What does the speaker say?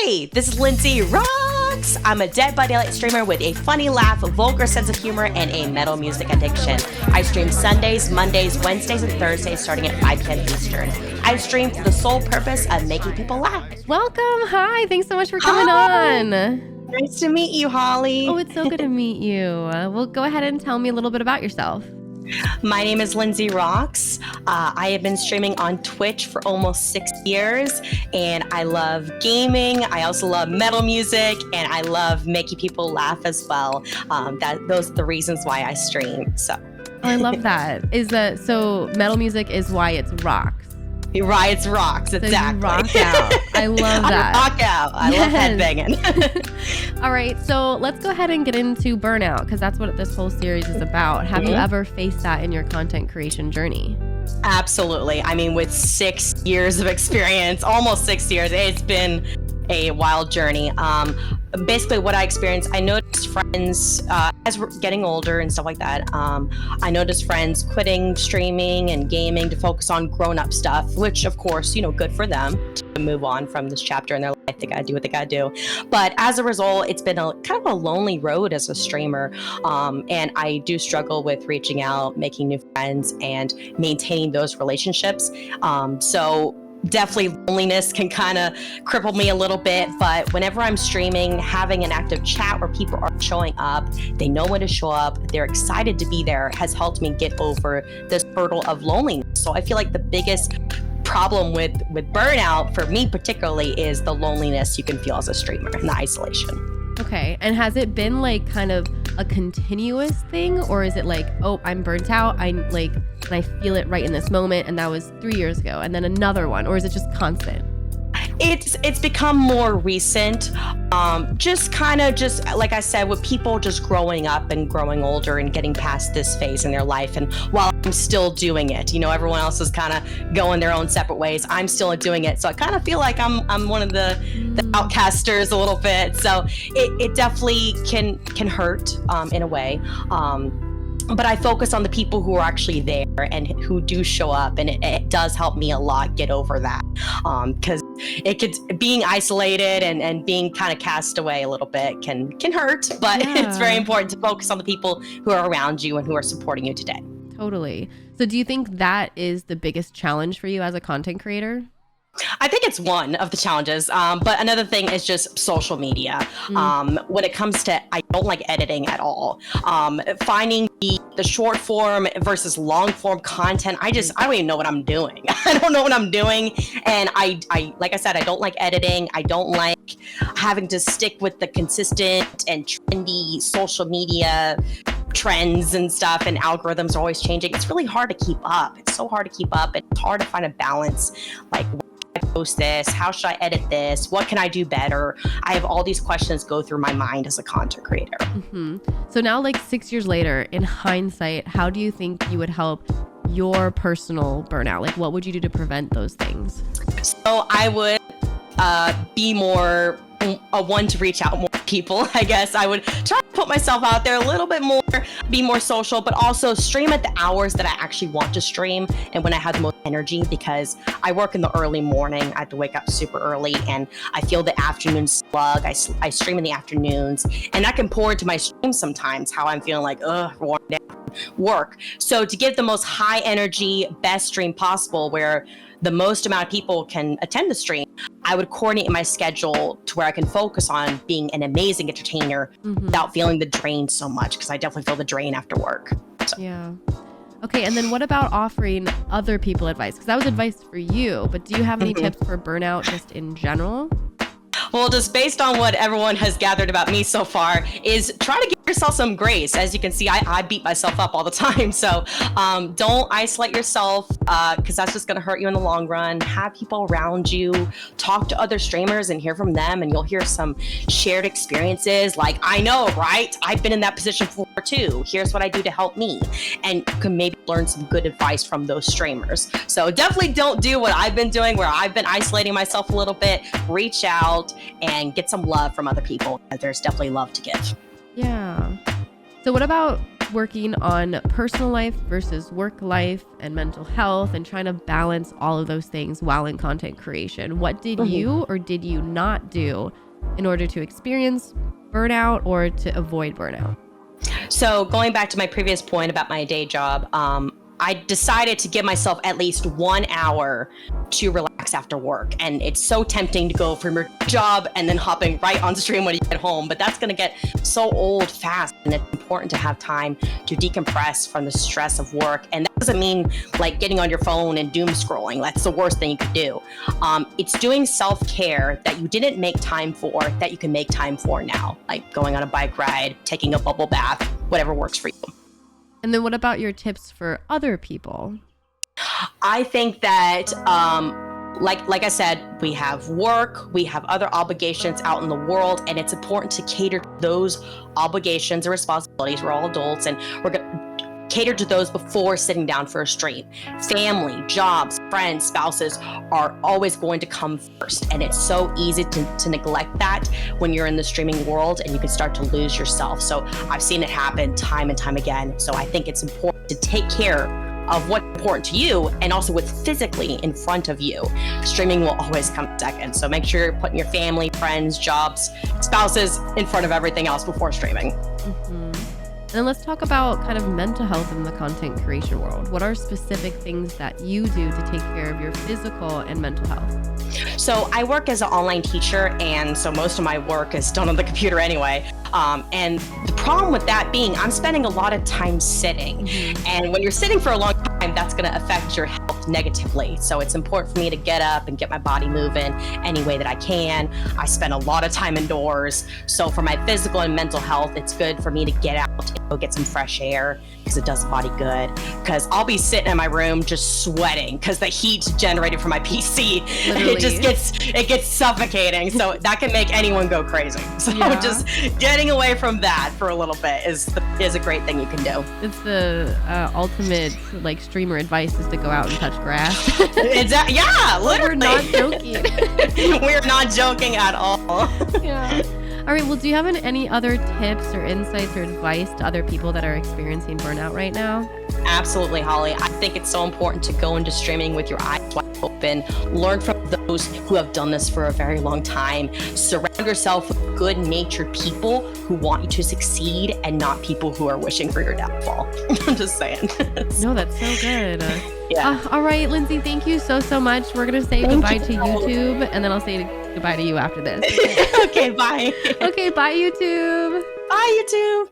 Hey, this is LindseyRox. I'm a Dead by Daylight streamer with a funny laugh, a vulgar sense of humor, and a metal music addiction. I stream Sundays, Mondays, Wednesdays, and Thursdays starting at 5 p.m. Eastern. I stream for the sole purpose of making people laugh. Welcome. Hi. Thanks so much for coming on. Nice to meet you, Hollie. Oh, it's so good to meet you. Well, go ahead and tell me a little bit about yourself. My name is LindseyRox. I have been streaming on Twitch for almost 6 years, and I love gaming. I also love metal music, and I love making people laugh as well. Those are the reasons why I stream. So, I love that. So metal music is why it's rocks. Right, it's rocks, exactly. So you rock out. I love that. I rock out. I love headbanging. All right, so let's go ahead and get into burnout, because that's what this whole series is about. Have you ever faced that in your content creation journey? Absolutely. I mean, with 6 years of experience, almost 6 years, it's been a wild journey. Basically what I experienced, I noticed friends, as we're getting older and stuff like that, I noticed friends quitting streaming and gaming to focus on grown-up stuff, which of course, good for them to move on from this chapter in their life. They gotta do what they gotta do. But as a result, it's been kind of a lonely road as a streamer. And I do struggle with reaching out, making new friends, and maintaining those relationships. So definitely loneliness can kind of cripple me a little bit, but whenever I'm streaming, having an active chat where people are showing up, they know when to show up, they're excited to be there, has helped me get over this hurdle of loneliness. So I feel like the biggest problem with burnout for me particularly is the loneliness you can feel as a streamer and the isolation. Okay, and has it been like kind of a continuous thing, or is it like, oh, I'm burnt out, and I feel it right in this moment, and that was 3 years ago, and then another one, or is it just constant? It's become more recent, just like I said, with people just growing up and growing older and getting past this phase in their life. And while I'm still doing it, everyone else is kind of going their own separate ways, I'm still doing it. So I kind of feel like I'm one of the outcasters a little bit. So it definitely can hurt in a way. But I focus on the people who are actually there and who do show up, and it does help me a lot get over that. Because being isolated and being kind of cast away a little bit can hurt, but it's very important to focus on the people who are around you and who are supporting you today. Totally. So do you think that is the biggest challenge for you as a content creator? I think it's one of the challenges, but another thing is just social media. When it comes to, I don't like editing at all. Finding the short form versus long form content, I don't even know what I'm doing. I don't know what I'm doing, and I like I said, I don't like editing. I don't like having to stick with the consistent and trendy social media trends and stuff, and algorithms are always changing. It's really hard to keep up. It's so hard to keep up. It's hard to find a balance. Like, I post this? How should I edit this? What can I do better? I have all these questions go through my mind as a content creator. So now, like 6 years later, in hindsight, how do you think you would help your personal burnout? Like, what would you do to prevent those things? So I would be more one to reach out more people. I guess I would try to put myself out there a little bit more, be more social, but also stream at the hours that I actually want to stream and when I have the most energy, because I work in the early morning. I have to wake up super early, and I feel the afternoon slug. I stream in the afternoons, and that can pour into my stream sometimes, how I'm feeling like, worn down work. So to give the most high energy, best stream possible, where the most amount of people can attend the stream, I would coordinate my schedule to where I can focus on being an amazing entertainer without feeling the drain so much, because I definitely feel the drain after work. So. Yeah. Okay, and then what about offering other people advice? Because that was advice for you, but do you have any tips for burnout just in general? Well, just based on what everyone has gathered about me so far, is try to give yourself some grace. As you can see, I beat myself up all the time. So don't isolate yourself, because that's just going to hurt you in the long run. Have people around you. Talk to other streamers and hear from them, and you'll hear some shared experiences. Like, I know, right? I've been in that position before too. Here's what I do to help me. And you can maybe learn some good advice from those streamers. So definitely don't do what I've been doing, where I've been isolating myself a little bit. Reach out and get some love from other people. There's definitely love to give. Yeah. So what about working on personal life versus work life and mental health and trying to balance all of those things while in content creation. What did you or did you not do in order to experience burnout or to avoid burnout? So going back to my previous point about my day job, I decided to give myself at least 1 hour to relax after work. And it's so tempting to go from your job and then hopping right on stream when you get home, but that's going to get so old fast. And it's important to have time to decompress from the stress of work. And that doesn't mean like getting on your phone and doom scrolling. That's the worst thing you could do. It's doing self-care that you didn't make time for, that you can make time for now, like going on a bike ride, taking a bubble bath, whatever works for you. And then what about your tips for other people? I think that, like I said, we have work, we have other obligations out in the world, and it's important to cater to those obligations and responsibilities. We're all adults, and we're going to cater to those before sitting down for a stream. Family, jobs, friends, spouses are always going to come first, and it's so easy to neglect that when you're in the streaming world, and you can start to lose yourself. So I've seen it happen time and time again. So I think it's important to take care of what's important to you and also what's physically in front of you. Streaming will always come second. So make sure you're putting your family, friends, jobs, spouses in front of everything else before streaming. And then let's talk about kind of mental health in the content creation world. What are specific things that you do to take care of your physical and mental health? So I work as an online teacher, and so most of my work is done on the computer anyway. And the problem with that being, I'm spending a lot of time sitting. And when you're sitting for a long time, that's going to affect your health negatively. So it's important for me to get up and get my body moving any way that I can. I spend a lot of time indoors. So for my physical and mental health, it's good for me to get out and go get some fresh air because it does the body good. Because I'll be sitting in my room just sweating because the heat generated from my PC, it gets suffocating. So that can make anyone go crazy. So just getting away from that for a little bit is a great thing you can do. It's the ultimate like streamer advice is to go out and touch grass. Yeah, literally. We're not joking. We're not joking at all. Yeah. All right. Well, do you have any other tips or insights or advice to other people that are experiencing burnout right now? Absolutely, Holly. I think it's so important to go into streaming with your eyes wide open. Learn from those who have done this for a very long time. Surround yourself with good-natured people who want you to succeed and not people who are wishing for your downfall. I'm just saying. No, that's so good. Yeah. All right, Lindsey, thank you so much. We're going to say goodbye to YouTube, and then I'll say goodbye to you after this. Okay, bye. Okay, bye, YouTube. Bye, YouTube.